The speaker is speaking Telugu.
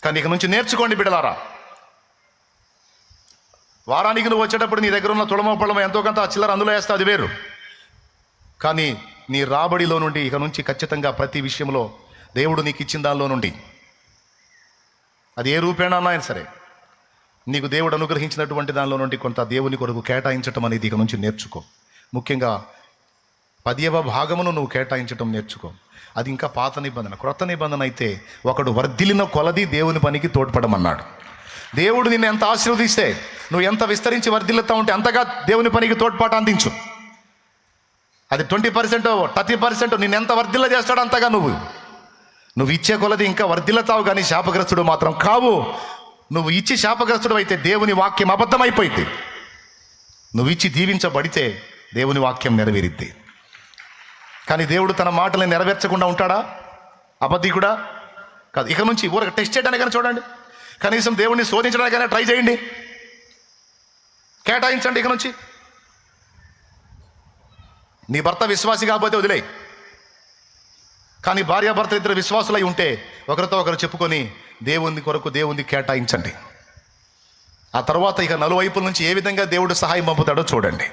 కానీ ఇక నుంచి నేర్చుకోండి బిడ్డలారా. వారానికి నువ్వు వచ్చేటప్పుడు నీ దగ్గర ఉన్న తులమో పళ్ళమో ఎంతో కొంత చిల్లర అందులో వేస్తే అది వేరు. కానీ నీ రాబడిలో నుండి ఇక నుంచి ఖచ్చితంగా ప్రతి విషయంలో దేవుడు నీకు ఇచ్చిన దానిలో నుండి, అది ఏ రూపేణా అయినా సరే, నీకు దేవుడు అనుగ్రహించినటువంటి దానిలో నుండి కొంత దేవుని కొరకు కేటాయించటం అనేది ఇక నుంచి నేర్చుకో. ముఖ్యంగా 10వ భాగమును నువ్వు కేటాయించటం నేర్చుకో. అది ఇంకా పాత నిబంధన. క్రొత్త నిబంధన అయితే ఒకడు వర్ధిల్లిన కొలది దేవుని పనికి తోడ్పడమన్నాడు. దేవుడు నిన్ను ఎంత ఆశీర్వదిస్తే, నువ్వు ఎంత విస్తరించి వర్ధిల్లుతా ఉంటే అంతగా దేవుని పనికి తోడ్పాటు అందించు. అది 20%, 30% నిన్ను ఎంత వర్ధిల్ల చేస్తాడో అంతగా నువ్వు ఇచ్చే కొలది ఇంకా వర్ధిల్లుతావు. కానీ శాపగ్రస్తుడు మాత్రం కావు. నువ్వు ఇచ్చి శాపగ్రస్తుడు అయితే దేవుని వాక్యం అబద్ధమైపోయింది. నువ్వు ఇచ్చి దీవించబడితే దేవుని వాక్యం నెరవేరిద్ది. కానీ దేవుడు తన మాటలను నెరవేర్చకుండా ఉంటాడా? అబద్ధికుడా? కాదు. ఇక నుంచి ఊరికి టెస్ట్ చేయడానికైనా చూడండి, కనీసం దేవుడిని శోధించడానికైనా ట్రై చేయండి, కేటాయించండి. ఇక నుంచి నీ భర్త విశ్వాసి కాకపోతే వదిలే. కానీ భార్యాభర్త ఇద్దరు విశ్వాసులై ఉంటే ఒకరితో ఒకరు చెప్పుకొని దేవుని కొరకు దేవుని కేటాయించండి. ఆ తర్వాత ఇక నలువైపుల నుంచి ఏ విధంగా దేవుడు సహాయం పంపుతాడో చూడండి.